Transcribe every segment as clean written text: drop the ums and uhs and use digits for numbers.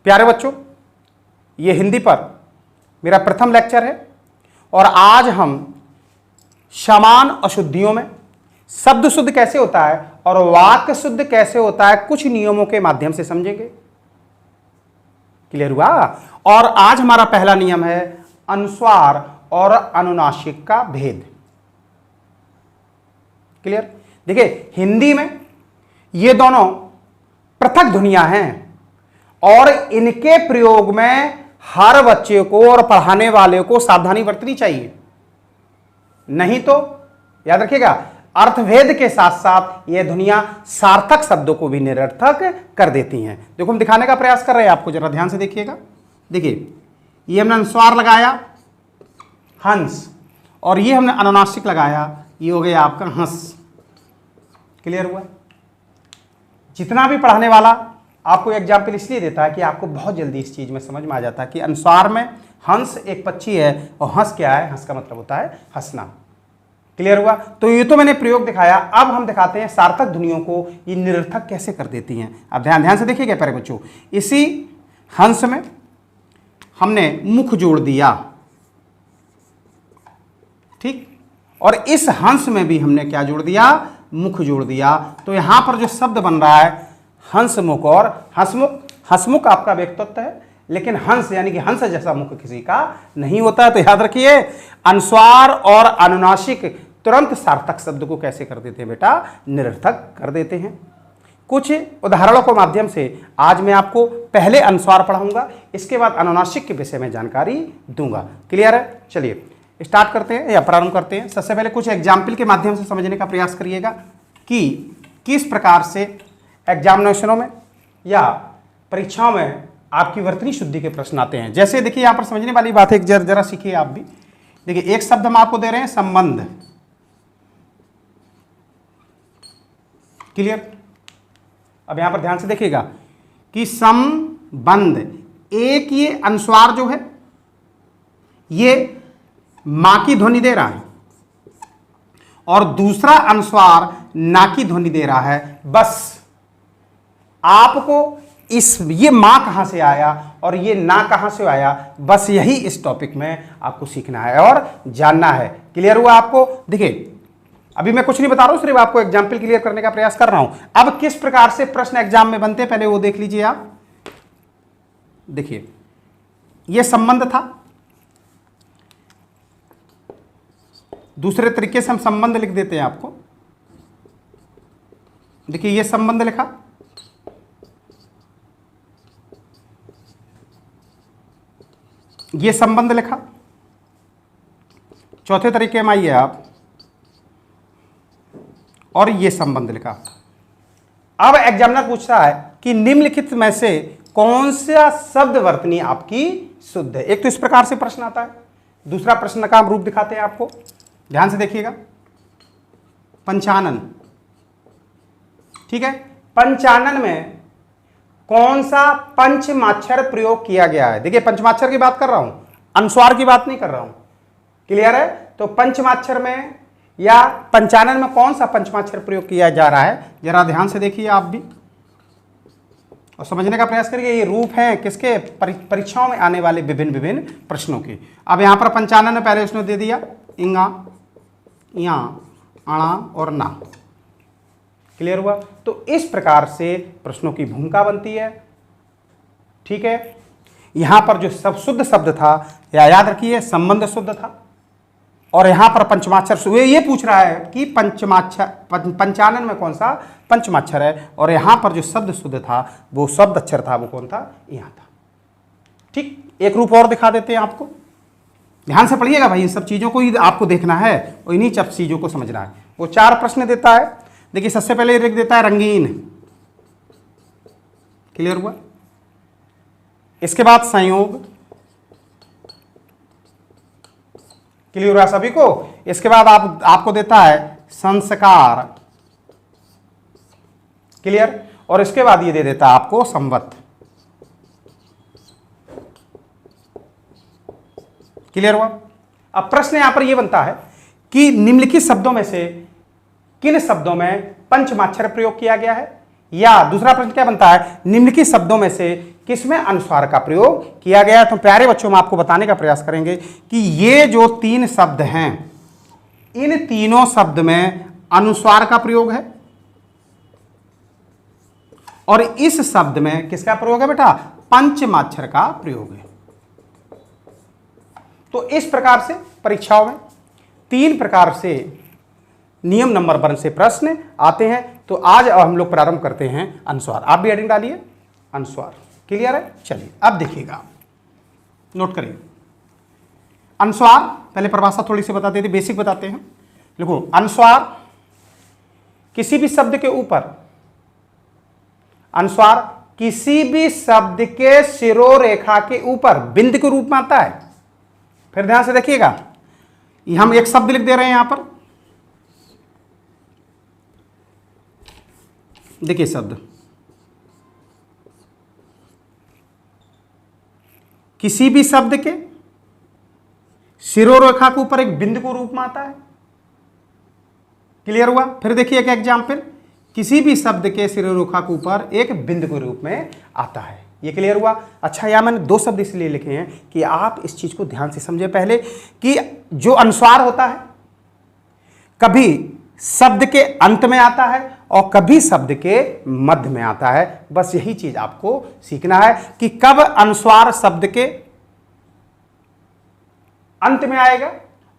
प्यारे बच्चों, ये हिंदी पर मेरा प्रथम लेक्चर है और आज हम समान अशुद्धियों में शब्द शुद्ध कैसे होता है और वाक्य शुद्ध कैसे होता है कुछ नियमों के माध्यम से समझेंगे। क्लियर हुआ? और आज हमारा पहला नियम है अनुस्वार और अनुनासिक का भेद। क्लियर? देखिए, हिंदी में ये दोनों पृथक ध्वनियां हैं और इनके प्रयोग में हर बच्चे को और पढ़ाने वाले को सावधानी बरतनी चाहिए, नहीं तो याद रखिएगा अर्थभेद के साथ साथ ये ध्वनियां सार्थक शब्दों को भी निरर्थक कर देती हैं। देखो, हम दिखाने का प्रयास कर रहे हैं आपको, जरा ध्यान से देखिएगा। देखिए, ये हमने अनुस्वार लगाया हंस और ये हमने अनुनासिक लगाया, ये हो गया आपका हंस। क्लियर हुआ? जितना भी पढ़ाने वाला आपको एग्जाम्पल इसलिए देता है कि आपको बहुत जल्दी इस चीज में समझ में आ जाता है कि अनुस्वार में हंस एक पक्षी है और हंस क्या है, हंस का मतलब होता है हंसना। क्लियर हुआ? तो ये तो मैंने प्रयोग दिखाया, अब हम दिखाते हैं सार्थक ध्वनियों को ये निरर्थक कैसे कर देती हैं। अब ध्यान से देखिएगा प्यारे बच्चों, इसी हंस में हमने मुख जोड़ दिया, ठीक, और इस हंस में भी हमने क्या जोड़ दिया, मुख जोड़ दिया। तो यहां पर जो शब्द बन रहा है हंसमुख और हंसमुख। हंसमुख आपका व्यक्तित्व है, लेकिन हंस यानी कि हंस जैसा मुख किसी का नहीं होता। तो याद रखिए, अनुस्वार और अनुनासिक तुरंत सार्थक शब्द को कैसे कर देते हैं बेटा, निरर्थक कर देते हैं। कुछ उदाहरणों के माध्यम से आज मैं आपको पहले अनुस्वार पढ़ाऊंगा, इसके बाद अनुनासिक के विषय में जानकारी दूंगा। क्लियर है? चलिए स्टार्ट करते हैं या प्रारंभ करते हैं। सबसे पहले कुछ एग्जाम्पल के माध्यम से समझने का प्रयास करिएगा कि किस प्रकार से एग्जामिनेशनों में या परीक्षाओं में आपकी वर्तनी शुद्धि के प्रश्न आते हैं। जैसे देखिए, यहां पर समझने वाली बात है, जरा सीखिए आप भी। देखिए, एक शब्द हम आपको दे रहे हैं संबंध। क्लियर? अब यहां पर ध्यान से देखिएगा कि संबंध, एक ये अनुस्वार जो है ये मां की ध्वनि दे रहा है और दूसरा अनुस्वार ना की ध्वनि दे रहा है। बस आपको ये मां कहां से आया और ये ना कहां से आया, बस यही इस टॉपिक में आपको सीखना है और जानना है। क्लियर हुआ आपको? देखिए, अभी मैं कुछ नहीं बता रहा हूं, सिर्फ आपको एग्जाम्पल क्लियर करने का प्रयास कर रहा हूं। अब किस प्रकार से प्रश्न एग्जाम में बनते हैं पहले वो देख लीजिए आप। देखिए, ये संबंध था, दूसरे तरीके से हम संबंध लिख देते हैं आपको। देखिए, ये संबंध लिखा, ये संबंध लिखा। चौथे तरीके में आइए आप, और ये संबंध लिखा। अब एग्जामिनर पूछता है कि निम्नलिखित में से कौन सा शब्द वर्तनी आपकी शुद्ध है। एक तो इस प्रकार से प्रश्न आता है, दूसरा प्रश्न का हम रूप दिखाते हैं आपको। ध्यान से देखिएगा, पंचानन। ठीक है, पंचानन में कौन सा पंचमाक्षर प्रयोग किया गया है। देखिए, पंचमाक्षर की बात कर रहा हूं, अनुस्वार की बात नहीं कर रहा हूं। क्लियर है? तो पंचमाक्षर में या पंचानन में कौन सा पंचमाक्षर प्रयोग किया जा रहा है, जरा ध्यान से देखिए आप भी और समझने का प्रयास करिए। ये रूप है किसके, परीक्षाओं में आने वाले विभिन्न विभिन्न प्रश्नों के। अब यहां पर पंचानन में पहले उसने दे दिया इंगा, या, अणा और ना। क्लियर हुआ? तो इस प्रकार से प्रश्नों की भूमिका बनती है। ठीक है, यहां पर जो सब शुद्ध शब्द था, या याद रखिए संबंध शुद्ध था, और यहां पर पंचमाक्षर, ये पूछ रहा है कि पंचानन में कौन सा पंचमाक्षर है, और यहां पर जो शब्द शुद्ध था वो शब्द अक्षर था, वो कौन था, यहां था। ठीक, एक रूप और दिखा देते हैं आपको। ध्यान से पढ़िएगा भाई, इन सब चीजों को ही आपको देखना है और इन्हीं सब चीजों को समझना है। वो 4 प्रश्न देता है। देखिए, सबसे पहले लिख देता है रंगीन। क्लियर हुआ? इसके बाद संयोग। क्लियर हुआ सभी को? इसके बाद आपको देता है संस्कार। क्लियर? और इसके बाद ये दे देता है आपको संवत। क्लियर हुआ? अब प्रश्न यहां पर यह बनता है कि निम्नलिखित शब्दों में से किन शब्दों में पंचमाक्षर प्रयोग किया गया है। या दूसरा प्रश्न क्या बनता है, निम्नलिखित शब्दों में से किसमें अनुस्वार का प्रयोग किया गया है। तो प्यारे बच्चों हम आपको बताने का प्रयास करेंगे कि ये जो 3 शब्द हैं, इन तीनों शब्द में अनुस्वार का प्रयोग है और इस शब्द में किसका प्रयोग है बेटा, पंचमाक्षर का प्रयोग है। तो इस प्रकार से परीक्षाओं में 3 प्रकार से नियम नंबर 1 से प्रश्न आते हैं। तो आज हम लोग प्रारंभ करते हैं अनुस्वार। आप भी हेडिंग डालिए, अनुस्वार। क्लियर है? चलिए अब देखिएगा, नोट करिए। अनुस्वार, पहले परिभाषा थोड़ी सी बताते थे, बेसिक बताते हैं। देखो, अनुस्वार किसी भी शब्द के ऊपर, अनुस्वार किसी भी शब्द के शिरोरेखा के ऊपर बिंदु के रूप में आता है। फिर ध्यान से देखिएगा, हम एक शब्द लिख दे रहे हैं यहां पर, देखिए शब्द किसी भी शब्द के शिरोरेखा के ऊपर एक बिंदु के रूप में आता है। क्लियर हुआ? फिर देखिए एक एग्जाम्पल, किसी भी शब्द के शिरोरेखा के ऊपर एक बिंदु के रूप में आता है। ये क्लियर हुआ? अच्छा, यहां मैंने 2 शब्द इसलिए लिखे हैं कि आप इस चीज को ध्यान से समझे पहले, कि जो अनुस्वार होता है कभी शब्द के अंत में आता है और कभी शब्द के मध्य में आता है। बस यही चीज आपको सीखना है कि कब अनुस्वार शब्द के अंत में आएगा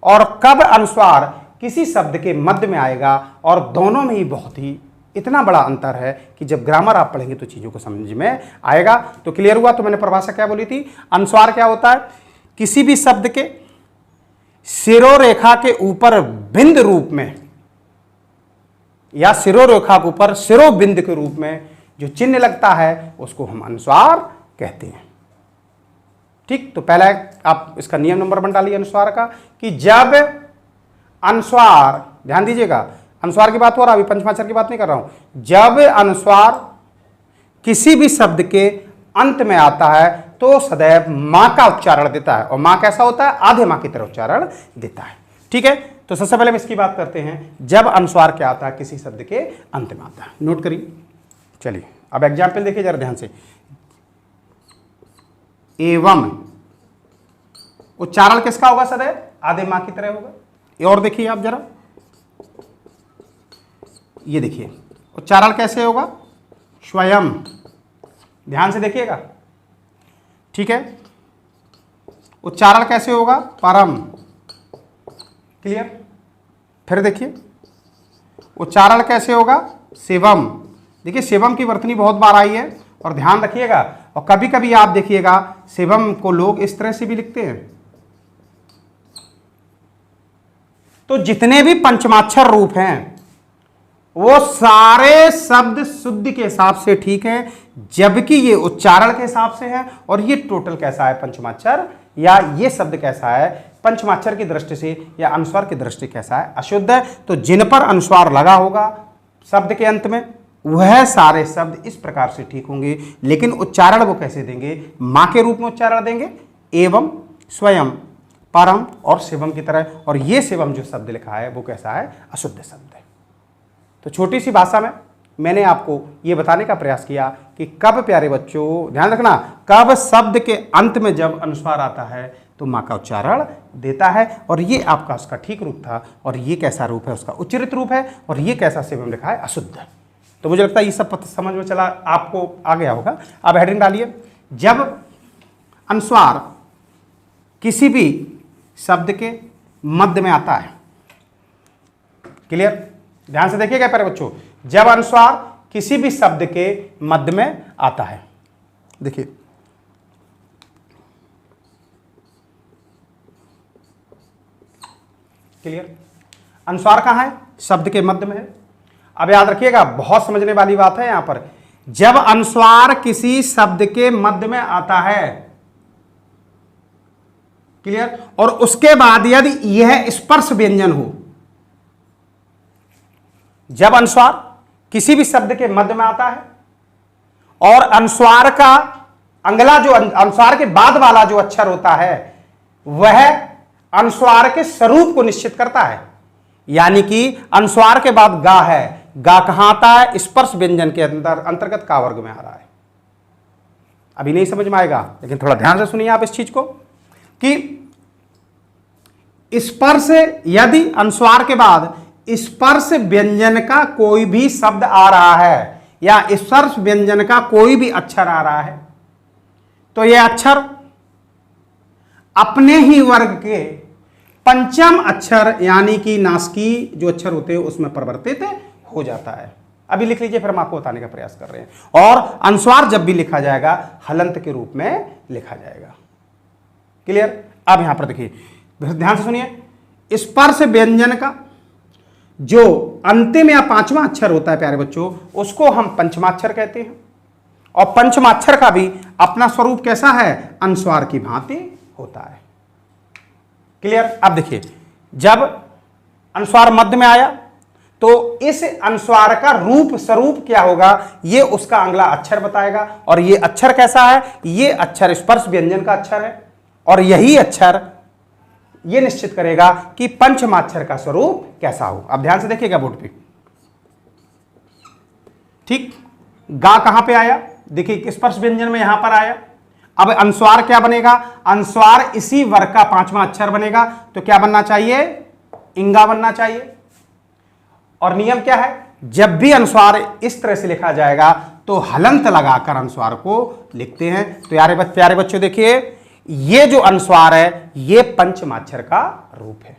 और कब अनुस्वार किसी शब्द के मध्य में आएगा। और दोनों में ही बहुत ही इतना बड़ा अंतर है कि जब ग्रामर आप पढ़ेंगे तो चीजों को समझ में आएगा। तो क्लियर हुआ? तो मैंने परिभाषा क्या बोली थी, अनुस्वार क्या होता है, किसी भी शब्द के शिरोरेखा के ऊपर बिंदु रूप में या शिरोरेखा के ऊपर शिरोबिंदु के रूप में जो चिन्ह लगता है उसको हम अनुस्वार कहते हैं। ठीक, तो पहला आप इसका नियम नंबर 1 डालिए अनुस्वार का, कि जब अनुस्वार, ध्यान दीजिएगा, अनुस्वार की बात हो रहा है, अभी पंचमाक्षर की बात नहीं कर रहा हूं। जब अनुस्वार किसी भी शब्द के अंत में आता है तो सदैव मां का उच्चारण देता है। और मां कैसा होता है, आधे मां की तरह उच्चारण देता है। ठीक है, तो सबसे पहले हम इसकी बात करते हैं, जब अनुस्वार क्या आता है, किसी शब्द के अंत में आता है। नोट करिए। चलिए अब एग्जाम्पल देखिए जरा ध्यान से। एवं उच्चारण किसका होगा, सदैव आधे मां की तरह होगा। ये और देखिए आप जरा, ये देखिए उच्चारण कैसे होगा, स्वयं। ध्यान से देखिएगा, ठीक है। उच्चारण कैसे होगा, परम। क्लियर? फिर देखिए उच्चारण कैसे होगा, शिवम। देखिए शिवम की वर्तनी बहुत बार आई है और ध्यान रखिएगा। और कभी कभी आप देखिएगा शिवम को लोग इस तरह से भी लिखते हैं। तो जितने भी पंचमाक्षर रूप हैं वो सारे शब्द शुद्धि के हिसाब से ठीक है, जबकि ये उच्चारण के हिसाब से है। और ये टोटल कैसा है, पंचमाक्षर, या ये शब्द कैसा है, पंचमाक्षर की दृष्टि से या अनुस्वार की दृष्टि कैसा है, अशुद्ध है। तो जिन पर अनुस्वार लगा होगा शब्द के अंत में, वह सारे शब्द इस प्रकार से ठीक होंगे। लेकिन उच्चारण वो कैसे देंगे, मां के रूप में उच्चारण देंगे, एवं, स्वयं, परम और शिवम की तरह। और ये शिवम जो शब्द लिखा है वो कैसा है, अशुद्ध शब्द है। तो छोटी सी भाषा में मैंने आपको ये बताने का प्रयास किया कि कब, प्यारे बच्चों ध्यान रखना, कब शब्द के अंत में जब अनुस्वार आता है तो मां का उच्चारण देता है। और ये आपका उसका ठीक रूप था, और ये कैसा रूप है, उसका उच्चरित रूप है। और ये कैसा शिवम लिखा है, अशुद्ध है। तो मुझे लगता है ये सब समझ में चला, आपको आ गया होगा। अब हेडिंग डालिए, जब अनुस्वार किसी भी शब्द के मध्य में आता है। क्लियर? ध्यान से देखिएगा प्यारे बच्चों, जब अनुस्वार किसी भी शब्द के मध्य में आता है। देखिए क्लियर? अनुस्वार कहां है, शब्द के मध्य में है। अब याद रखिएगा, बहुत समझने वाली बात है यहां पर, जब अनुस्वार किसी शब्द के मध्य में आता है, क्लियर, और उसके बाद यदि यह स्पर्श व्यंजन हो, जब अनुस्वार किसी भी शब्द के मध्य में आता है और अनुस्वार का अगला जो अनुस्वार के बाद वाला जो अक्षर होता है वह अनुस्वार के स्वरूप को निश्चित करता है। यानी कि अनुस्वार के बाद गा है, गा कहां आता है? स्पर्श व्यंजन के अंतर्गत का वर्ग में आ रहा है। अभी नहीं समझ में आएगा, लेकिन थोड़ा ध्यान से सुनिए आप इस चीज को कि स्पर्श, यदि अनुस्वार के बाद स्पर्श व्यंजन का कोई भी शब्द आ रहा है या स्पर्श व्यंजन का कोई भी अक्षर आ रहा है, तो यह अक्षर अपने ही वर्ग के पंचम अक्षर यानी कि नासिकी जो अक्षर होते हैं उसमें परिवर्तित हो जाता है। अभी लिख लीजिए, फिर हम आपको बताने का प्रयास कर रहे हैं। और अनुस्वार जब भी लिखा जाएगा हलंत के रूप में लिखा जाएगा। क्लियर? अब यहां पर देखिए, ध्यान से सुनिए, स्पर्श व्यंजन का जो अंतिम या पांचवा अक्षर होता है प्यारे बच्चों, उसको हम पंचमाक्षर कहते हैं। और पंचमाक्षर का भी अपना स्वरूप कैसा है? अनुस्वार की भांति होता है। क्लियर? अब देखिए, जब अनुस्वार मध्य में आया तो इस अनुस्वार का रूप स्वरूप क्या होगा, ये उसका अगला अक्षर बताएगा। और ये अक्षर कैसा है? ये अक्षर स्पर्श व्यंजन का अक्षर है, और यही अक्षर ये निश्चित करेगा कि पंचमाक्षर का स्वरूप कैसा हो। अब ध्यान से देखिएगा बोर्ड पे, ठीक। गा कहां पे आया? देखिए, स्पर्श व्यंजन में यहां पर आया। अब अनुस्वार क्या बनेगा? अनुस्वार इसी वर्ग का पांचवा अक्षर बनेगा, तो क्या बनना चाहिए? इंगा बनना चाहिए। और नियम क्या है? जब भी अनुस्वार इस तरह से लिखा जाएगा तो हलंत लगाकर अनुस्वार को लिखते हैं। तो प्यारे बच्चों देखिए, ये जो अनुस्वार है ये पंचमाक्षर का रूप है।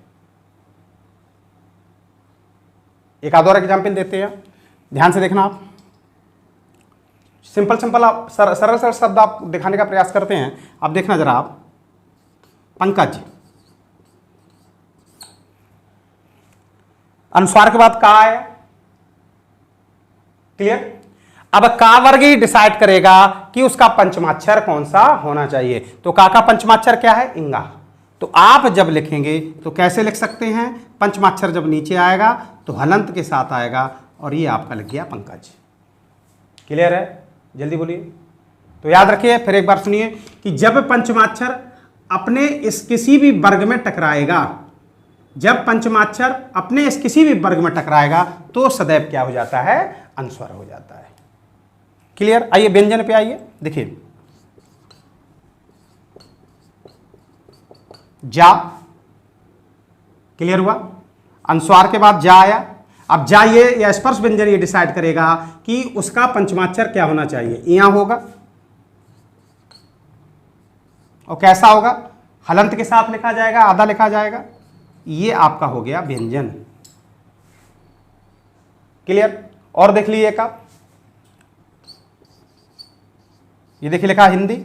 एक आध और एग्जाम्पल देते हैं, ध्यान से देखना आप। सिंपल आप सरल शब्द आप दिखाने का प्रयास करते हैं। अब देखना जरा आप, पंकज, अनुस्वार के बाद का आया। क्लियर? अब का वर्ग ही डिसाइड करेगा कि उसका पंचमाक्षर कौन सा होना चाहिए। तो का पंचमाक्षर क्या है? इंगा। तो आप जब लिखेंगे तो कैसे लिख सकते हैं? पंचमाक्षर जब नीचे आएगा तो हलंत के साथ आएगा, और ये आपका लिख गया पंकज। क्लियर है? जल्दी बोलिए। तो याद रखिए, फिर एक बार सुनिए कि जब पंचमाक्षर अपने इस किसी भी वर्ग में टकराएगा, जब पंचमाक्षर अपने इस किसी भी वर्ग में टकराएगा तो सदैव क्या हो जाता है? अनुस्वार हो जाता है। क्लियर? आइए व्यंजन पे आइए, देखिए, जा। क्लियर हुआ? अनुस्वार के बाद जा आया। अब जा ये या स्पर्श व्यंजन ये डिसाइड करेगा कि उसका पंचमाक्षर क्या होना चाहिए। यहां होगा, और कैसा होगा? हलंत के साथ लिखा जाएगा, आधा लिखा जाएगा। ये आपका हो गया व्यंजन। क्लियर? और देख लीजिए का, ये देखिए लिखा हिंदी।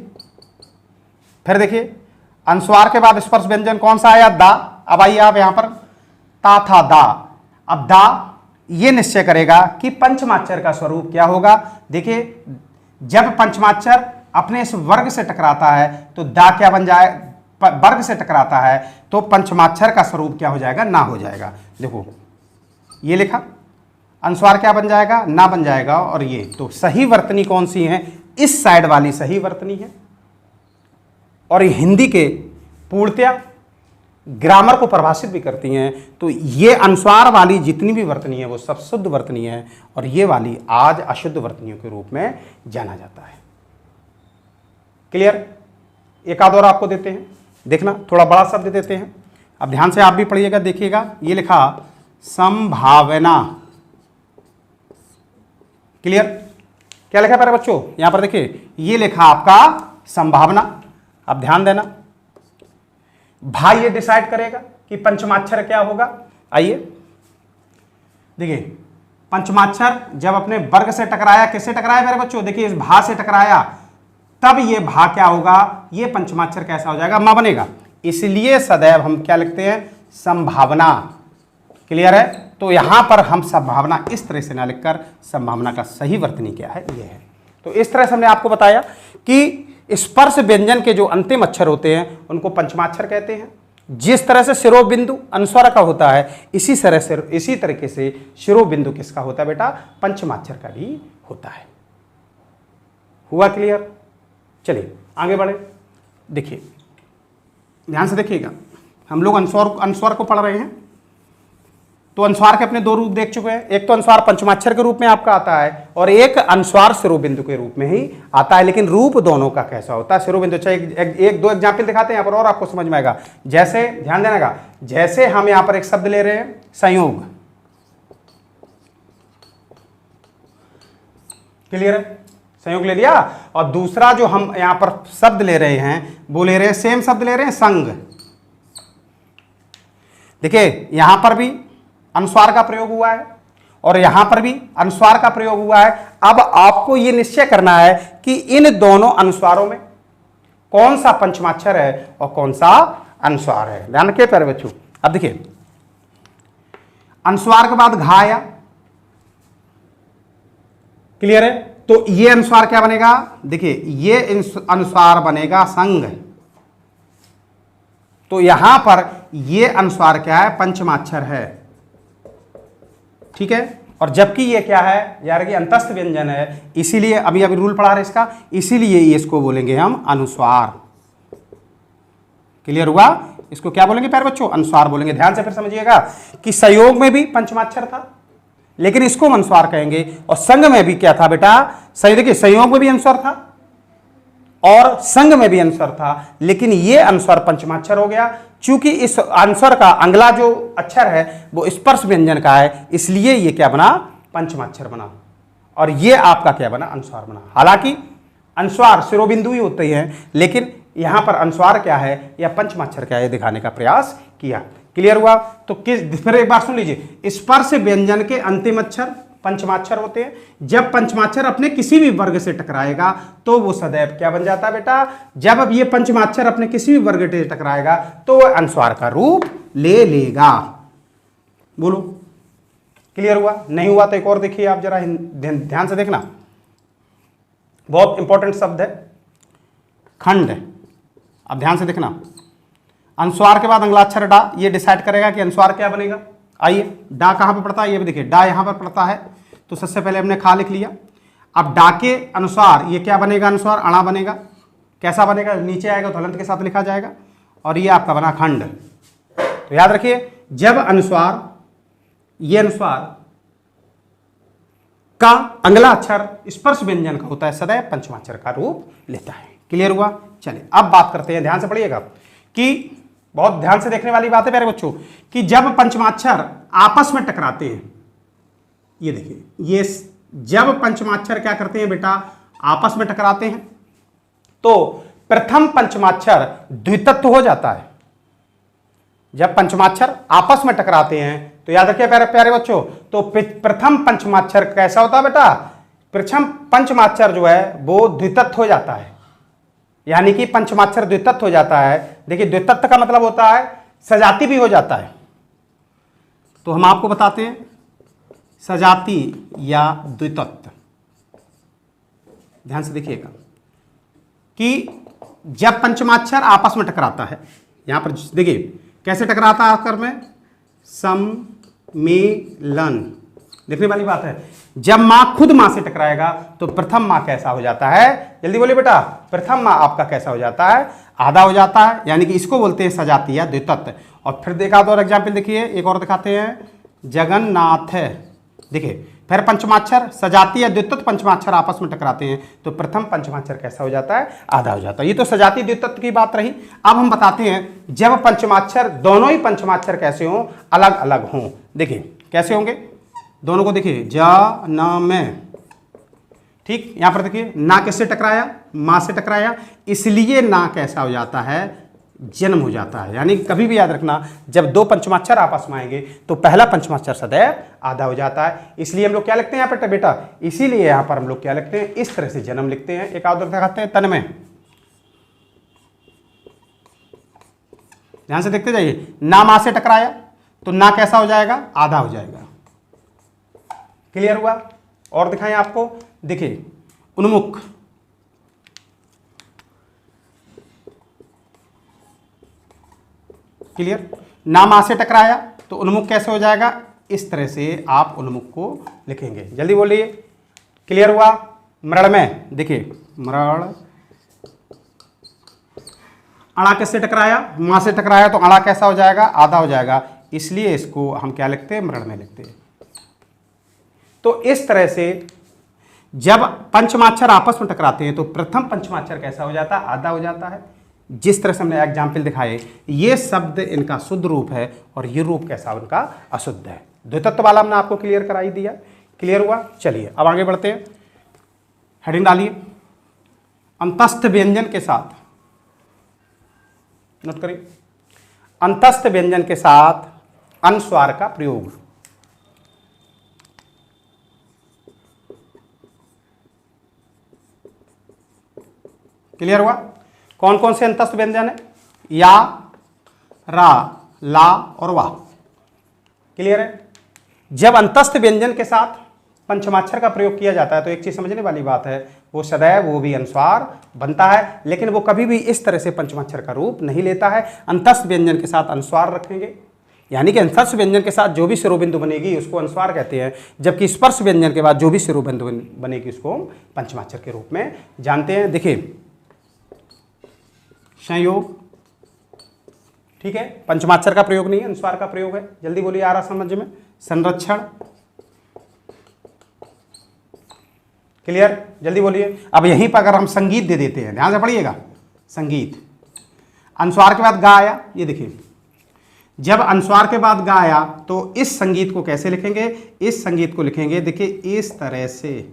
फिर देखिए, अनुस्वार के बाद स्पर्श व्यंजन कौन सा आया? दा। अब आइए आप यहां पर, ता था दा। अब दा ये निश्चय करेगा कि पंचमाक्षर का स्वरूप क्या होगा। देखिए, जब पंचमाक्षर अपने इस वर्ग से टकराता है तो दा क्या बन जाए? वर्ग से टकराता है तो पंचमाक्षर का स्वरूप क्या हो जाएगा? ना हो जाएगा। देखो ये लिखा, अनुस्वार क्या बन जाएगा? ना बन जाएगा। और ये तो सही वर्तनी कौन सी है? इस साइड वाली सही वर्तनी है। और ये हिंदी के पूर्णतया ग्रामर को परिभाषित भी करती हैं। तो ये अनुस्वार वाली जितनी भी वर्तनी है वो सब शुद्ध वर्तनी है, और ये वाली आज अशुद्ध वर्तनियों के रूप में जाना जाता है। क्लियर? एक आध और आपको देते हैं, देखना, थोड़ा बड़ा शब्द देते हैं। अब ध्यान से आप भी पढ़िएगा, देखिएगा। ये लिखा संभावना। क्लियर? क्या लिखा प्यारे बच्चों? यहां पर देखिए, ये लिखा आपका संभावना। अब ध्यान देना, भाई ये डिसाइड करेगा कि पंचमाक्षर क्या होगा। आइए देखिए, पंचमाक्षर जब अपने वर्ग से टकराया, किससे टकराया मेरे बच्चों? देखिए, इस भा से टकराया, तब ये भा क्या होगा? ये पंचमाक्षर कैसा हो जाएगा? म बनेगा। इसलिए सदैव हम क्या लिखते हैं? संभावना। क्लियर है? तो यहां पर हम संभावना इस तरह से ना लिखकर संभावना का सही वर्तनी क्या है, ये है। तो इस तरह से हमने आपको बताया कि स्पर्श व्यंजन के जो अंतिम अक्षर होते हैं उनको पंचमाक्षर कहते हैं। जिस तरह से शिरोबिंदु अनुस्वार का होता है, इसी तरीके से शिरोबिंदु किसका होता है बेटा? पंचमाक्षर का भी होता है। हुआ क्लियर? चलिए आगे बढ़े। देखिए, ध्यान से देखिएगा, हम लोग अनुस्वार को पढ़ रहे हैं। तो अनुस्वार के अपने दो रूप देख चुके हैं, एक तो अनुस्वार पंचमाक्षर के रूप में आपका आता है और एक अनुस्वार शिरोबिंदु के रूप में ही आता है, लेकिन रूप दोनों का कैसा होता है शिरोबिंदु। अच्छा एक दो एग्जाम्पल दिखाते हैं यहाँ पर और आपको समझ में आएगा। जैसे ध्यान देना, जैसे हम यहाँ पर एक शब्द ले रहे हैं संयोग, क्लियर है, संयोग ले लिया, और दूसरा जो हम यहां पर शब्द ले रहे हैं वो ले रहे हैं, सेम शब्द ले रहे हैं संग। देखिए यहां पर भी अनुस्वार का प्रयोग हुआ है और यहां पर भी अनुस्वार का प्रयोग हुआ है। अब आपको यह निश्चय करना है कि इन दोनों अनुस्वारों में कौन सा पंचमाक्षर है और कौन सा अनुस्वार है। ध्यान रखिए प्यारे बच्चों। अब देखिए अनुस्वार के बाद घा आया, क्लियर है, तो ये अनुस्वार क्या बनेगा, देखिए ये अनुस्वार बनेगा संग। तो यहां पर ये अनुस्वार क्या है, पंचमाक्षर है, ठीक है। और जबकि ये क्या है यार, कि अंतस्थ व्यंजन है, इसीलिए अभी रूल पढ़ा रहे इसका, इसीलिए इसको बोलेंगे हम अनुस्वार। क्लियर हुआ, इसको क्या बोलेंगे प्यारे बच्चों, अनुस्वार बोलेंगे। ध्यान से फिर समझिएगा कि संयोग में भी पंचमाक्षर था लेकिन इसको हम अनुस्वार कहेंगे, और संग में भी क्या था बेटा, सही देखिए संयोग में भी अनुस्वार था और संग में भी अनुस्वार था, लेकिन ये अनुस्वार पंचमाक्षर हो गया। चूंकि इस अनुस्वार का अगला जो अक्षर है वो स्पर्श व्यंजन का है, इसलिए ये क्या बना, पंचमाक्षर बना, और ये आपका क्या बना, अनुस्वार बना। हालांकि अनुस्वार शिरोबिंदु ही होते हैं, लेकिन यहां पर अनुस्वार क्या है या पंचमाक्षर क्या है दिखाने का प्रयास किया। क्लियर हुआ। तो फिर एक बार सुन लीजिए, स्पर्श व्यंजन के अंतिम अक्षर पंचमाक्षर होते हैं। जब पंचमाक्षर अपने किसी भी वर्ग से टकराएगा तो वो सदैव क्या बन जाता है बेटा, जब अब ये पंचमाक्षर अपने किसी भी वर्ग से टकराएगा तो वह अनुस्वार का रूप ले लेगा। बोलो क्लियर हुआ, नहीं हुआ तो एक और देखिए आप जरा ध्यान से देखना, बहुत इंपॉर्टेंट शब्द है खंड। अब ध्यान से देखना, अनुस्वार के बाद अगला अक्षर डा, ये डिसाइड करेगा कि अनुस्वार क्या बनेगा। आइए डा कहां पे पड़ता है, ये भी देखिए डा यहां पर पड़ता है, तो सबसे पहले हमने खा लिख लिया। अब डा के अनुसार ये क्या बनेगा, अनुस्वार अणा बनेगा। कैसा बनेगा, नीचे आएगा तो हलंत के साथ लिखा जाएगा, और ये आपका बना खंड। तो याद रखिए, जब अनुस्वार, ये अनुस्वार का अगला अक्षर स्पर्श व्यंजन का होता है, सदैव पंचमाक्षर का रूप लेता है। क्लियर हुआ। चलिए अब बात करते हैं, ध्यान से पढ़िएगा कि बहुत ध्यान से देखने वाली बात है प्यारे बच्चों, कि जब पंचमाक्षर आपस में टकराते हैं, ये देखिए, ये जब पंचमाक्षर क्या करते हैं बेटा, आपस में टकराते हैं, तो प्रथम पंचमाक्षर द्वितत्व हो जाता है। जब पंचमाक्षर आपस में टकराते हैं तो याद रखिए प्यारे प्यारे बच्चों, तो प्रथम पंचमाक्षर कैसा होता है बेटा, प्रथम पंचमाक्षर जो है वो द्वितत्व हो जाता है, यानी कि पंचमाक्षर द्वितत्व हो जाता है। देखिए द्वितत्व का मतलब होता है सजाती भी हो जाता है। तो हम आपको बताते हैं सजाती या द्वितत्व। ध्यान से देखिएगा कि जब पंचमाक्षर आपस में टकराता है, यहां पर देखिए कैसे टकराता है आकर में, सम्मेलन, देखने वाली बात है। जब मां खुद मां से टकराएगा तो प्रथम मां कैसा हो जाता है, जल्दी बोलिए बेटा, प्रथम मां आपका कैसा हो जाता है, आधा हो जाता है, यानी कि इसको बोलते हैं सजाती या द्वितत्व। और फिर देखा तो और एग्जाम्पल देखिए, एक और दिखाते हैं, जगन्नाथ। देखिए फिर पंचमाक्षर सजाती या द्वितत्व पंचमाक्षर आपस में टकराते हैं तो प्रथम पंचमाक्षर कैसा हो जाता है, आधा हो जाता है। ये तो सजाती द्वितत्व की बात रही। अब हम बताते हैं जब पंचमाक्षर, दोनों ही पंचमाक्षर कैसे हों, अलग अलग हों। देखिए कैसे होंगे दोनों को, देखिए जा न में, ठीक, यहां पर देखिए ना किससे टकराया, मां से टकराया, इसलिए ना कैसा हो जाता है, जन्म हो जाता है। यानी कभी भी याद रखना, जब दो पंचमाक्षर आपस में आएंगे तो पहला पंचमाक्षर सदैव आधा हो जाता है। इसलिए हम लोग क्या लिखते हैं यहाँ पर बेटा, इसीलिए यहां पर हम लोग क्या लिखते हैं, इस तरह से जन्म लिखते हैं। एक और दिखाते हैं तन में, ध्यान से देखते जाइए, ना मां से टकराया तो ना कैसा हो जाएगा, आधा हो जाएगा। क्लियर हुआ। और दिखाएं आपको, देखिए उन्मुख, क्लियर, ना मां से टकराया तो उन्मुख कैसे हो जाएगा, इस तरह से आप उन्मुख को लिखेंगे। जल्दी बोलिए, क्लियर हुआ। मृण में देखिए, मृण, अणा किससे टकराया, मां से टकराया तो अणा कैसा हो जाएगा, आधा हो जाएगा, इसलिए इसको हम क्या लिखते हैं, मृण में लिखते हैं। तो इस तरह से जब पंचमाक्षर आपस में टकराते हैं तो प्रथम पंचमाक्षर कैसा हो जाता है, आधा हो जाता है। जिस तरह से हमने एग्जाम्पल दिखाए, ये शब्द इनका शुद्ध रूप है और ये रूप कैसा उनका अशुद्ध है। द्वितत्व वाला हमने आपको क्लियर कराई दिया, क्लियर हुआ। चलिए अब आगे बढ़ते हैं, हेडिंग डालिए, अंतस्थ व्यंजन के साथ, नोट करिए, अंतस्थ व्यंजन के साथ अनुस्वार का प्रयोग। क्लियर हुआ। कौन कौन से अंतस्थ व्यंजन है, या, रा, ला और वा। क्लियर है। जब अंतस्थ व्यंजन के साथ पंचमाक्षर का प्रयोग किया जाता है तो एक चीज समझने वाली बात है, वो सदैव वो भी अनुस्वार बनता है, लेकिन वो कभी भी इस तरह से पंचमाक्षर का रूप नहीं लेता है। अंतस्थ व्यंजन के साथ अनुस्वार रखेंगे, यानी कि अंतस्थ व्यंजन के साथ जो भी शिरोबिंदु बनेगी उसको अनुस्वार कहते हैं, जबकि स्पर्श व्यंजन के बाद जो भी शिरोबिंदु बनेगी उसको हम पंचमाक्षर के रूप में जानते हैं। देखिए, संयोग, ठीक है, पंचमाक्षर का प्रयोग नहीं है, अनुस्वार का प्रयोग है। जल्दी बोलिए, आ रहा समझ में। संरक्षण, क्लियर, जल्दी बोलिए। अब यहीं पर अगर हम संगीत दे देते हैं, ध्यान से पढ़िएगा, संगीत, अनुस्वार के बाद गा आया, ये देखिए, जब अनुस्वार के बाद गा आया तो इस संगीत को कैसे लिखेंगे, इस संगीत को लिखेंगे, देखिए इस तरह से,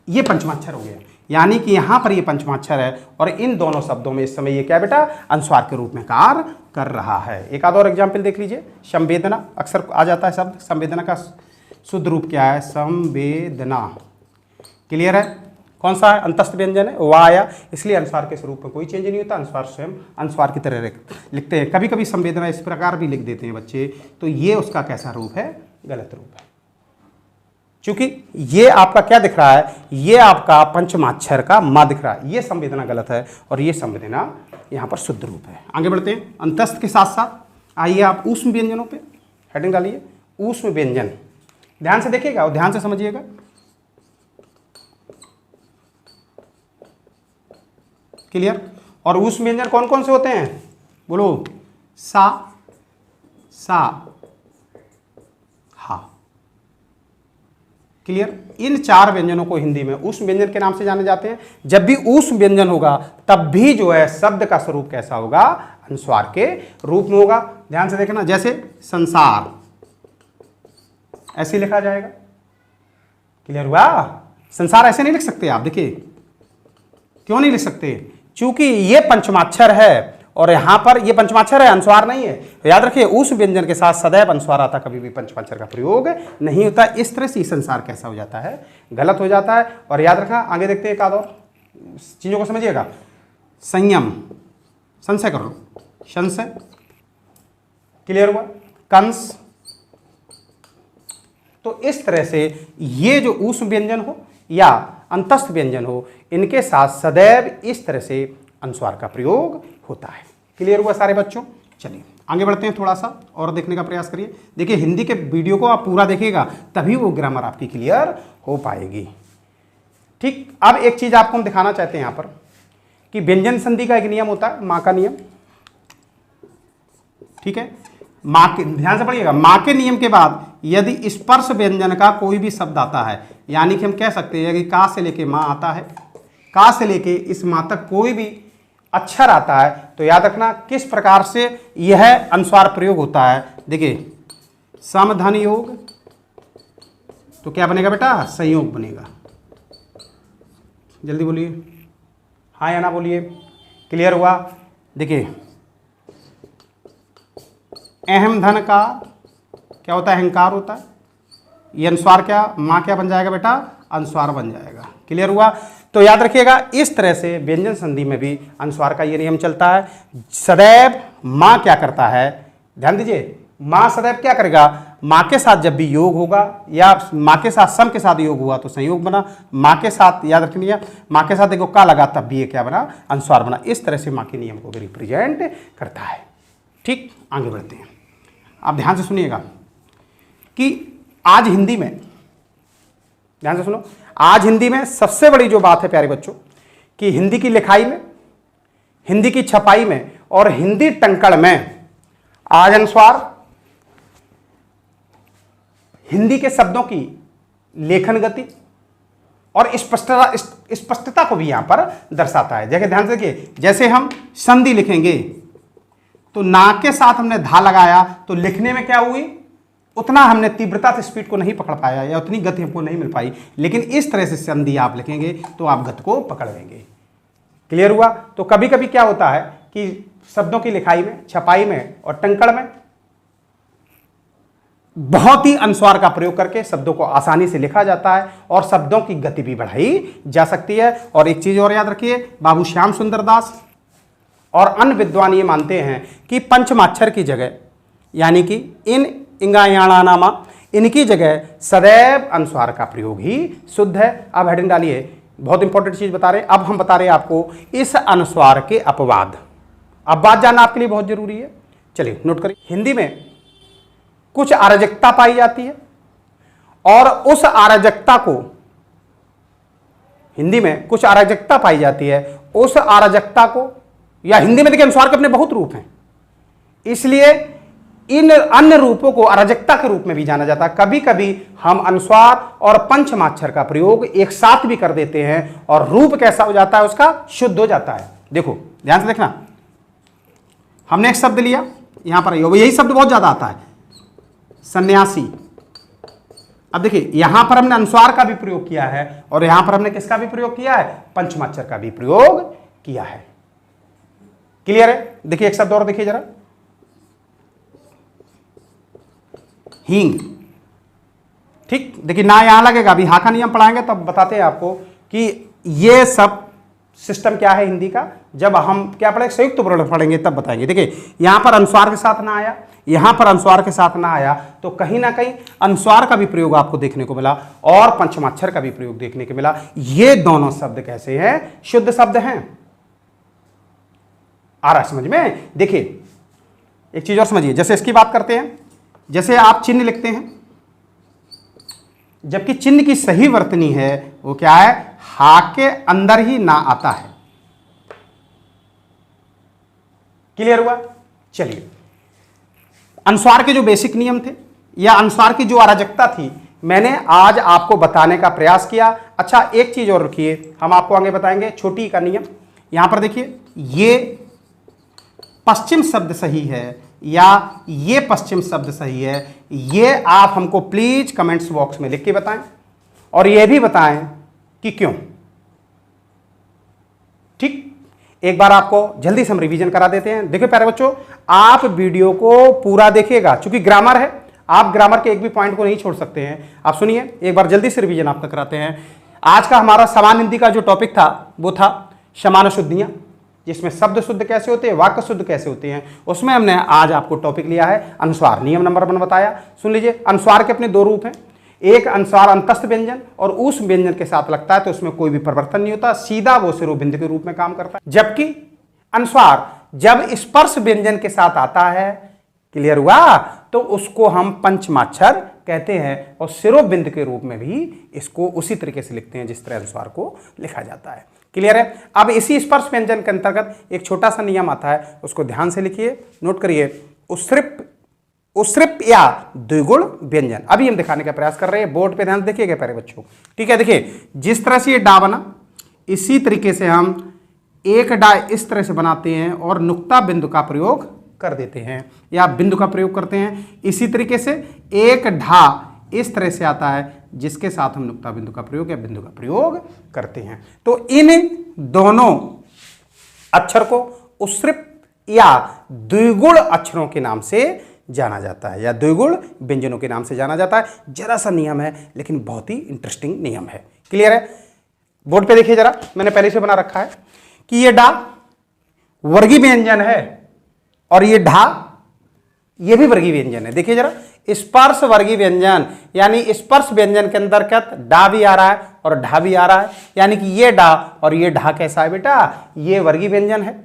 ये पंचमाक्षर हो गया, यानी कि यहां पर ये पंचमाक्षर है और इन दोनों शब्दों में इस समय ये क्या बेटा, अनुस्वार के रूप में कार्य कर रहा है। एक आध और एग्जाम्पल देख लीजिए, संवेदना, अक्सर आ जाता है शब्द, संवेदना का शुद्ध रूप क्या है, संवेदना। क्लियर है। कौन सा है, अंतस्थ व्यंजन है, वा आया, इसलिए अनुस्वार के स्वरूप में कोई चेंज नहीं होता, अनुस्वार स्वयं अनुस्वार की तरह लिखते हैं। कभी कभी संवेदना इस प्रकार भी लिख देते हैं बच्चे, तो ये उसका कैसा रूप है, गलत रूप है, क्योंकि ये आपका क्या दिख रहा है, ये आपका पंचमाक्षर का मा दिख रहा है, ये संवेदना गलत है और ये संवेदना यहाँ पर शुद्ध रूप है। आगे बढ़ते हैं, अंतस्थ के साथ साथ आइए आप ऊष्म व्यंजनों पे हेडिंग डालिए, ऊष्म व्यंजन। ध्यान से देखिएगा और ध्यान से समझिएगा। क्लियर। और ऊष्म व्यंजन कौन कौन से होते हैं, बोलो, सा, सा, हा। क्लियर। इन चार व्यंजनों को हिंदी में ऊष्म व्यंजन के नाम से जाने जाते हैं। जब भी ऊष्म व्यंजन होगा तब भी जो है शब्द का स्वरूप कैसा होगा, अनुस्वार के रूप में होगा। ध्यान से देखना, जैसे संसार, ऐसे लिखा जाएगा। क्लियर हुआ। संसार ऐसे नहीं लिख सकते आप, देखिए क्यों नहीं लिख सकते, क्योंकि ये पंचमाक्षर है और यहां पर ये पंचमाक्षर है, अनुस्वार नहीं है। तो याद रखिए, उस व्यंजन के साथ सदैव अनुस्वार आता, कभी भी पंचमाक्षर का प्रयोग नहीं होता। इस तरह से संसार कैसा हो जाता है, गलत हो जाता है। और याद रखना, आगे देखते हैं एक आध और चीजों को समझिएगा। संयम, संशय कर लो, संशय। क्लियर हुआ। कंस। तो इस तरह से ये जो ऊष्म व्यंजन हो या अंतस्थ व्यंजन हो, इनके साथ सदैव इस तरह से अनुस्वार का प्रयोग होता है। क्लियर हुआ सारे बच्चों। चलिए आगे बढ़ते हैं, थोड़ा सा और देखने का प्रयास करिए। देखिए, हिंदी के वीडियो को आप पूरा देखिएगा तभी वो ग्रामर आपकी क्लियर हो पाएगी। ठीक। अब एक चीज आपको हम दिखाना चाहते हैं यहां पर कि व्यंजन संधि का एक नियम होता है, माँ का नियम। ठीक है। माँ के, ध्यान से पढ़िएगा, माँ के नियम के बाद यदि स्पर्श व्यंजन का कोई भी शब्द आता है, यानी कि हम कह सकते हैं कि का से लेके माँ आता है, का से लेके इस माँ तक कोई भी अक्षर आता है, तो याद रखना किस प्रकार से यह अनुस्वार प्रयोग होता है। देखिए, समधन योग, तो क्या बनेगा बेटा, संयोग बनेगा। जल्दी बोलिए, हाँ या ना बोलिए। क्लियर हुआ। देखिए, अहम धन का क्या होता है, अहंकार होता है। ये अनुस्वार क्या, माँ क्या बन जाएगा बेटा, अनुस्वार बन जाएगा। क्लियर हुआ। तो याद रखिएगा, इस तरह से व्यंजन संधि में भी अनुस्वार का ये नियम चलता है। सदैव माँ क्या करता है, ध्यान दीजिए, माँ सदैव क्या करेगा, माँ के साथ जब भी योग होगा या माँ के साथ सम के साथ योग हुआ तो संयोग बना, माँ के साथ, याद रखिए, माँ के साथ देखो का लगा तब भी ये क्या बना, अनुस्वार बना। इस तरह से माँ के नियम को भी रिप्रेजेंट करता है। ठीक। आगे बढ़ते हैं। आप ध्यान से सुनिएगा कि आज हिंदी में, ध्यान से सुनो, आज हिंदी में सबसे बड़ी जो बात है प्यारे बच्चों, कि हिंदी की लिखाई में, हिंदी की छपाई में और हिंदी टंकण में आज अनुस्वार हिंदी के शब्दों की लेखन गति और स्पष्टता को भी यहां पर दर्शाता है। जगह ध्यान से देखिए, जैसे हम संधि लिखेंगे तो ना के साथ हमने धा लगाया तो लिखने में क्या हुई, उतना हमने तीव्रता से स्पीड को नहीं पकड़ पाया या उतनी गति हमको नहीं मिल पाई। लेकिन इस तरह से संधि आप लिखेंगे तो आप गति को पकड़ लेंगे। क्लियर हुआ? तो कभी कभी क्या होता है कि शब्दों की लिखाई में, छपाई में और टंकण में बहुत ही अनुस्वार का प्रयोग करके शब्दों को आसानी से लिखा जाता है और शब्दों की गति भी बढ़ाई जा सकती है। और एक चीज और याद रखिए, बाबू श्याम सुंदर दास और अन्य विद्वान ये मानते हैं कि पंचमाक्षर की जगह, यानी कि इन इंगायाणा नामा, इनकी जगह सदैव अनुस्वार का प्रयोग ही शुद्ध है। अब हेडिंग डालिए, बहुत इंपॉर्टेंट चीज बता रहे हैं। अब हम बता रहे हैं आपको इस अनुस्वार के अपवाद। अब बात जानना आपके लिए बहुत जरूरी है, चलिए नोट करिए। हिंदी में कुछ अराजकता पाई जाती है और उस अराजकता को, हिंदी में कुछ अराजकता पाई जाती है, उस अराजकता को, या हिंदी में देखिए अनुस्वार के अपने बहुत रूप हैं, इसलिए इन अन्य रूपों को अराजकता के रूप में भी जाना जाता है। कभी कभी हम अनुस्वार और पंचमाक्षर का प्रयोग एक साथ भी कर देते हैं और रूप कैसा हो जाता है, उसका शुद्ध हो जाता है। देखो ध्यान से देखना, हमने एक शब्द लिया, यहां पर यही शब्द बहुत ज्यादा आता है, सन्यासी। अब देखिए यहां पर हमने अनुस्वार का भी प्रयोग किया है और यहां पर हमने किसका भी प्रयोग किया है, पंचमाक्षर का भी प्रयोग किया है। क्लियर है? देखिए एक शब्द और देखिए जरा, हींग। ठीक, देखिए ना यहां लगेगा, अभी हा का नियम पढ़ाएंगे तब बताते हैं आपको कि ये सब सिस्टम क्या है हिंदी का। जब हम क्या पढ़ेंगे, संयुक्त वर्ण पढ़ेंगे तब बताएंगे। देखिए यहां पर अनुस्वार के साथ ना आया, यहां पर अनुस्वार के साथ ना आया, तो कहीं ना कहीं अनुस्वार का भी प्रयोग आपको देखने को मिला और पंचमाक्षर का भी प्रयोग देखने को मिला। ये दोनों शब्द कैसे हैं, शुद्ध शब्द हैं। आ रहा समझ में? देखिए एक चीज और समझिए, जैसे इसकी बात करते हैं, जैसे आप चिन्ह लिखते हैं, जबकि चिन्ह की सही वर्तनी है वो क्या है, हा के अंदर ही ना आता है। क्लियर हुआ? चलिए, अनुस्वार के जो बेसिक नियम थे या अनुस्वार की जो अराजकता थी, मैंने आज आपको बताने का प्रयास किया। अच्छा एक चीज और रखिए, हम आपको आगे बताएंगे छोटी का नियम। यहां पर देखिए, ये पश्चिम शब्द सही है या ये पश्चिम शब्द सही है, ये आप हमको प्लीज कमेंट्स बॉक्स में लिख के बताएं और ये भी बताएं कि क्यों। ठीक, एक बार आपको जल्दी से हम रिवीजन करा देते हैं। देखिए प्यारे बच्चों, आप वीडियो को पूरा देखिएगा, चूंकि ग्रामर है, आप ग्रामर के एक भी पॉइंट को नहीं छोड़ सकते हैं। आप सुनिए, एक बार जल्दी से रिवीजन आप तक कराते हैं। आज का हमारा समान हिंदी का जो टॉपिक था वो था समान शुद्धियां, जिसमें शब्द शुद्ध कैसे होते हैं, वाक्य शुद्ध कैसे होते हैं। उसमें हमने आज आपको टॉपिक लिया है अनुस्वार। नियम नंबर 1 बताया, सुन लीजिए। अनुस्वार के अपने 2 रूप हैं, एक अनुस्वार अंतस्थ व्यंजन और उस व्यंजन के साथ लगता है तो उसमें कोई भी परिवर्तन नहीं होता, सीधा वो शिरोबिंद के रूप में काम करता है। जबकि अनुस्वार जब स्पर्श व्यंजन के साथ आता है, क्लियर हुआ, तो उसको हम पंचमाक्षर कहते हैं और शिरोबिंद के रूप में भी इसको उसी तरीके से लिखते हैं जिस तरह अनुस्वार को लिखा जाता है। क्लियर है? अब इसी स्पर्श व्यंजन के अंतर्गत एक छोटा सा नियम आता है, उसको ध्यान से लिखिए, नोट करिए। उत्सृप या द्विगुण व्यंजन, अभी हम दिखाने का प्रयास कर रहे हैं। बोर्ड पे ध्यान देखिएगा प्यारे बच्चों। ठीक है, देखिए जिस तरह से ये डा बना, इसी तरीके से हम एक डा इस तरह से बनाते हैं और नुक्ता बिंदु का प्रयोग कर देते हैं या बिंदु का प्रयोग करते हैं। इसी तरीके से एक ढा इस तरह से आता है जिसके साथ हम नुक्ता बिंदु का प्रयोग या बिंदु का प्रयोग करते हैं। तो इन दोनों अक्षर को उत्सृप या द्विगुण अक्षरों के नाम से जाना जाता है या द्विगुण व्यंजनों के नाम से जाना जाता है। जरा सा नियम है लेकिन बहुत ही इंटरेस्टिंग नियम है। क्लियर है? बोर्ड पे देखिए जरा, मैंने पहले से बना रखा है कि ये डा वर्गीय व्यंजन है और ये ढा ये भी वर्गीय व्यंजन है। देखिए जरा, स्पर्श वर्गीय व्यंजन यानी स्पर्श व्यंजन के अंतर्गत डा भी आ रहा है और ढा भी आ रहा है, यानी कि ये डा और ये ढा कैसा है बेटा, ये वर्गीय व्यंजन है।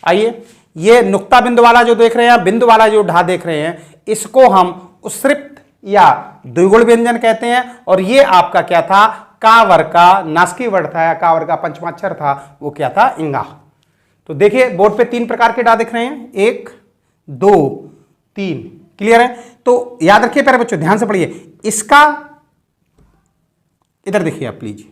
आइए, ये नुक्ता बिंदु वाला जो देख रहे हैं, बिंदु वाला जो ढा देख रहे हैं, इसको हम उत्सृप्त या द्विगुण व्यंजन कहते हैं। और ये आपका क्या था, का वर्ग का नासकी वर्ड था या का वर्ग का पंचमाक्षर था, वो क्या था, इंगा। तो देखिए बोर्ड पे 3 प्रकार के डा दिख रहे हैं, 1, 2, 3। क्लियर है? तो याद रखिए प्यारे बच्चों, ध्यान से पढ़िए। इसका इधर देखिए आप प्लीज,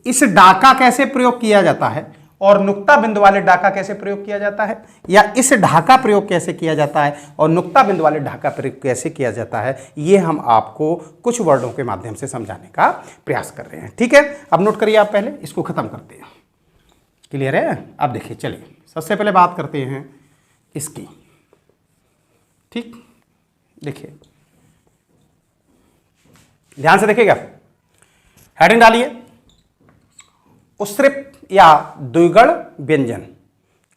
इस डाका कैसे प्रयोग किया जाता है और नुक्ता बिंदु वाले डाका कैसे प्रयोग किया जाता है, या इस ढाका प्रयोग कैसे किया जाता है और नुक्ता बिंदु वाले ढाका प्रयोग कैसे किया जाता है, ये हम आपको कुछ वर्डों के माध्यम से समझाने का प्रयास कर रहे हैं। ठीक है, अब नोट करिए आप, पहले इसको खत्म करते हैं। क्लियर है? अब देखिए, चलिए सबसे पहले बात करते हैं इसकी। ठीक, देखिए ध्यान से देखिएगा, हेडिंग डालिए, उत्सृप या द्विगण व्यंजन।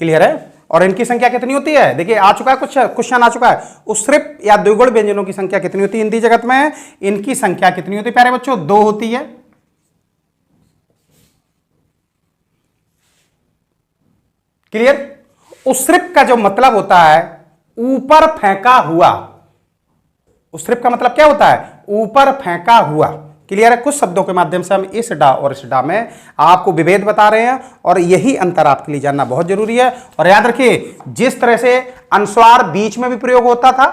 क्लियर है? और इनकी संख्या कितनी होती है? देखिए आ चुका है, कुछ क्वेश्चन आ चुका है। उत्सृप या द्विगुण व्यंजनों की संख्या कितनी होती है हिंदी जगत में? इनकी संख्या कितनी होती है प्यारे बच्चों? 2 होती है। क्लियर? उत्सृप का जो मतलब होता है ऊपर फेंका हुआ। उत्सृप का मतलब क्या होता है? ऊपर फेंका हुआ। क्लियर है? कुछ शब्दों के माध्यम से हम इस डा और इस डा में आपको विभेद बता रहे हैं और यही अंतर आपके लिए जानना बहुत जरूरी है। और याद रखिए, जिस तरह से अनुस्वार बीच में भी प्रयोग होता था,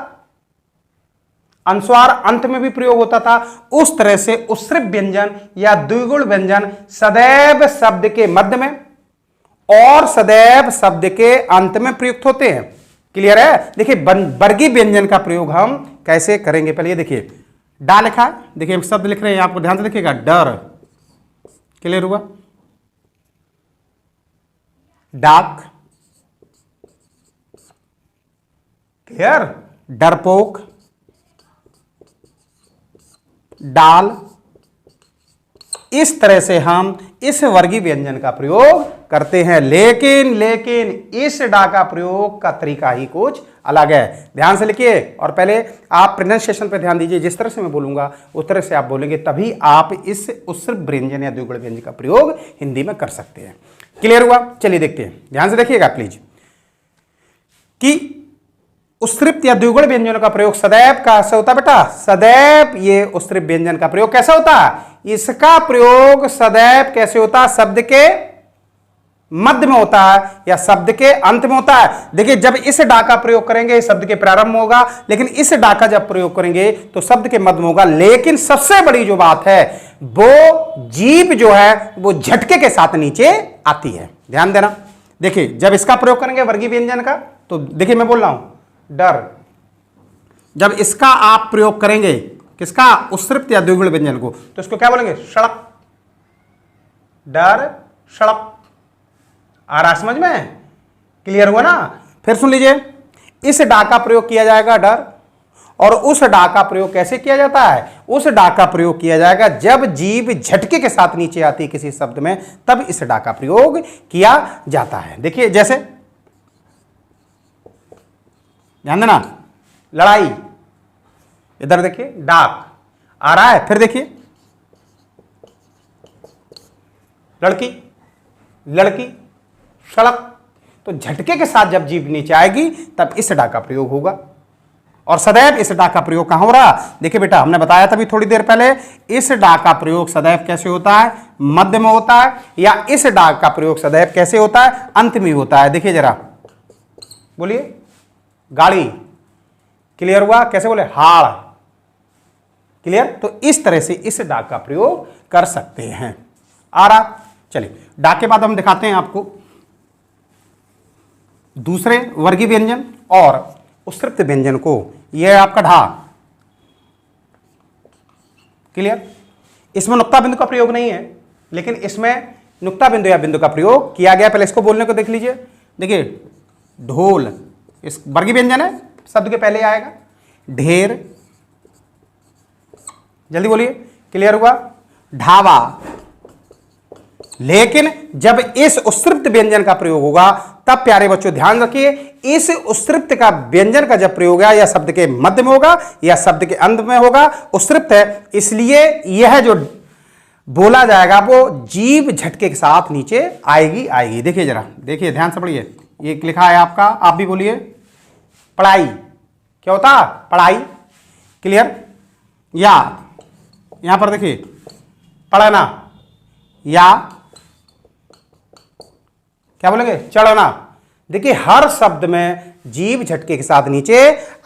अनुस्वार अंत में भी प्रयोग होता था, उस तरह से उत्सृप व्यंजन या द्विगुण व्यंजन सदैव शब्द के मध्य में और सदैव शब्द के अंत में प्रयुक्त होते हैं। क्लियर है? देखिए वर्गीय व्यंजन का प्रयोग हम कैसे करेंगे, पहले ये देखिए, डा लिखा है, देखिए हम शब्द लिख रहे हैं, आपको ध्यान से देखिएगा, डर। क्लियर हुआ? डाक। क्लियर? डरपोक, डाल। इस तरह से हम इस वर्गीय व्यंजन का प्रयोग करते हैं, लेकिन इस डा का प्रयोग का तरीका ही कुछ अलग है। ध्यान से लिखिए और पहले आप प्रोनाउंसिएशन पे ध्यान दीजिए। जिस तरह से मैं बोलूंगा उस तरह से आप बोलेंगे, तभी आप इस उत्सृप व्यंजन या द्विगुण व्यंजन का प्रयोग हिंदी में कर सकते हैं। क्लियर हुआ? चलिए देखते हैं, ध्यान से देखिएगा प्लीज, कि उत्सृप या द्विगुण व्यंजनों का प्रयोग सदैव कैसे होता है बेटा? सदैव ये उत्सृप व्यंजन का प्रयोग कैसा होता है? इसका प्रयोग सदैव कैसे होता है? शब्द के मध्य में होता है या शब्द के अंत में होता है। देखिए जब इस डा का प्रयोग करेंगे शब्द के प्रारंभ में होगा, लेकिन इस डा का जब प्रयोग करेंगे तो शब्द के मध्य में होगा। लेकिन सबसे बड़ी जो बात है, वो जीभ जो है वो झटके के साथ नीचे आती है। ध्यान देना, देखिए जब इसका प्रयोग करेंगे वर्गीय व्यंजन का, तो देखिए मैं बोल रहा हूं डर, जब इसका आप प्रयोग करेंगे किसका? उत्सृप या द्विगुण व्यंजन को, तो इसको क्या बोलेंगे? सड़क। डर सड़क। आ रहा समझ में? क्लियर हुआ ना? फिर सुन लीजिए, इस डा का प्रयोग किया जाएगा डर, और उस डा का प्रयोग कैसे किया जाता है? उस डा का प्रयोग किया जाएगा जब जीभ झटके के साथ नीचे आती है किसी शब्द में, तब इस डा का प्रयोग किया जाता है। देखिए जैसे, ध्यान देना, लड़ाई, इधर देखिए डाक आ रहा है, फिर देखिए लड़की, लड़की, सड़क। तो झटके के साथ जब जीभ नीचे आएगी तब इस डा का प्रयोग होगा। और सदैव इस डा का प्रयोग कहां हो रहा? देखिए बेटा, हमने बताया था भी थोड़ी देर पहले, इस डा का प्रयोग सदैव कैसे होता है? मध्य में होता है। या इस डा का प्रयोग सदैव कैसे होता है? अंत में होता है। देखिए जरा, बोलिए, गाड़ी। क्लियर हुआ? कैसे बोले? हाड़। क्लियर? तो इस तरह से इस डा का प्रयोग कर सकते हैं। आ रहा? चलिए, डा के बाद हम दिखाते हैं आपको दूसरे वर्गीय व्यंजन और उत्सृप्त व्यंजन को। यह है आपका ढा। क्लियर? इसमें नुक्ता बिंदु का प्रयोग नहीं है, लेकिन इसमें नुक्ता बिंदु या बिंदु का प्रयोग किया गया। पहले इसको बोलने को देख लीजिए। देखिए ढोल, इस वर्गीय व्यंजन है, शब्द के पहले आएगा। ढेर, जल्दी बोलिए। क्लियर हुआ? ढाबा। लेकिन जब इस उत्सृप्त व्यंजन का प्रयोग होगा तब प्यारे बच्चों ध्यान रखिए, इस उत्सृप्त का व्यंजन का जब प्रयोग है या शब्द के मध्य में होगा या शब्द के अंत में होगा, उत्सृप्त है, इसलिए यह जो बोला जाएगा वो जीभ झटके के साथ नीचे आएगी। देखिए जरा, देखिए ध्यान से पढ़िए, ये लिखा है आपका, आप भी बोलिए। पढ़ाई, क्या होता? पढ़ाई। क्लियर? या यहां पर देखिए, पढ़ना, या क्या बोलेंगे? चढ़ना। देखिए हर शब्द में जीभ झटके के साथ नीचे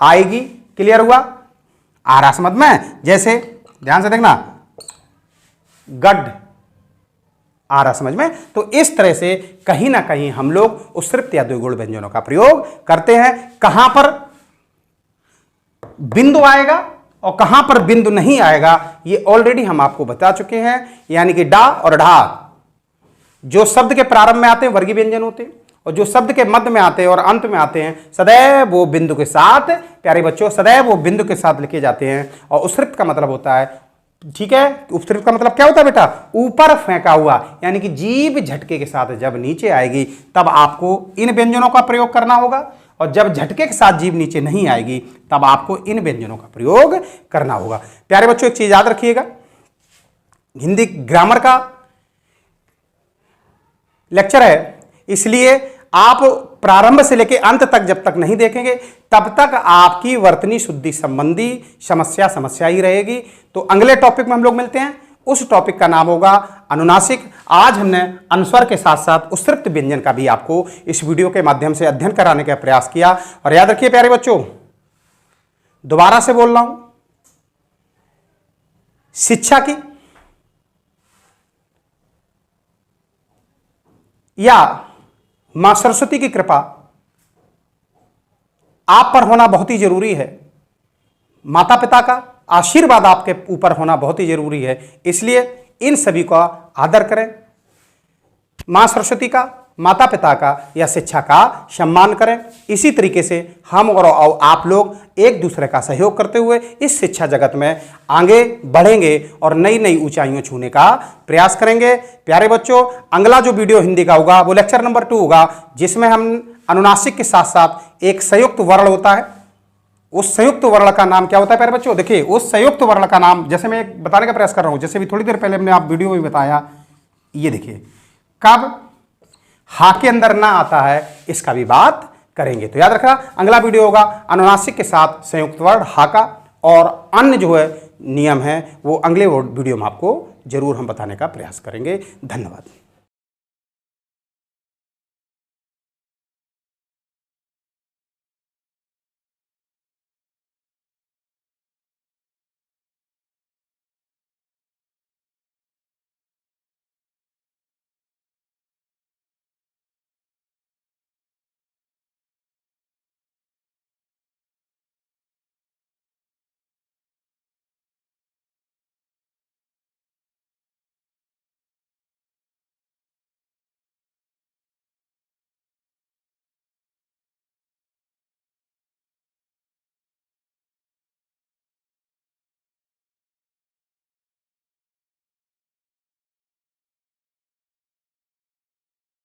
आएगी। क्लियर हुआ? आ रहा समझ में? जैसे ध्यान से देखना, गड आ रहा समझ में? तो इस तरह से कहीं ना कहीं हम लोग उत्सृप्त या द्विगुण व्यंजनों का प्रयोग करते हैं। कहां पर बिंदु आएगा और कहां पर बिंदु नहीं आएगा ये ऑलरेडी हम आपको बता चुके हैं। यानी कि डा और ढा जो शब्द के प्रारंभ में आते हैं वर्गीय व्यंजन होते हैं, और जो शब्द के मध्य में आते हैं और अंत में आते हैं सदैव वो बिंदु के साथ, प्यारे बच्चों, सदैव वो बिंदु के साथ लिखे जाते हैं। और उत्सृप्त का मतलब होता है, ठीक है, उत्सृप्त का मतलब क्या होता है बेटा? ऊपर फेंका हुआ, यानी कि जीभ झटके के साथ जब नीचे आएगी तब आपको इन व्यंजनों का प्रयोग करना होगा, और जब झटके के साथ जीभ नीचे नहीं आएगी तब आपको इन व्यंजनों का प्रयोग करना होगा। प्यारे बच्चों एक चीज याद रखिएगा, हिंदी ग्रामर का लेक्चर है, इसलिए आप प्रारंभ से लेकर अंत तक जब तक नहीं देखेंगे तब तक आपकी वर्तनी शुद्धि संबंधी समस्या ही रहेगी। तो अगले टॉपिक में हम लोग मिलते हैं, उस टॉपिक का नाम होगा अनुनासिक। आज हमने अनुस्वर के साथ साथ उत्सृप्त व्यंजन का भी आपको इस वीडियो के माध्यम से अध्ययन कराने का प्रयास किया। और याद रखिए प्यारे बच्चों, दोबारा से बोल रहा हूं, शिक्षा की या मां सरस्वती की कृपा आप पर होना बहुत ही जरूरी है, माता पिता का आशीर्वाद आपके ऊपर होना बहुत ही जरूरी है। इसलिए इन सभी का आदर करें, मां सरस्वती का, माता पिता का या शिक्षा का सम्मान करें। इसी तरीके से हम और आप लोग एक दूसरे का सहयोग करते हुए इस शिक्षा जगत में आगे बढ़ेंगे और नई नई ऊंचाइयों छूने का प्रयास करेंगे। प्यारे बच्चों, अगला जो वीडियो हिंदी का होगा वो लेक्चर नंबर 2 होगा, जिसमें हम अनुनासिक के साथ साथ एक संयुक्त वर्ण होता है, उस संयुक्त वर्ण का नाम क्या होता है प्यारे बच्चों? देखिए उस संयुक्त वर्ण का नाम जैसे मैं बताने का प्रयास कर रहा हूं, जैसे भी थोड़ी देर पहले हमने आप वीडियो में बताया, ये देखिए कब हा के अंदर ना आता है इसका भी बात करेंगे। तो याद रखना अगला वीडियो होगा अनुनासिक के साथ संयुक्त वर्ण हा का, और अन्य जो है नियम है वो अगले वीडियो में आपको जरूर हम बताने का प्रयास करेंगे। धन्यवाद।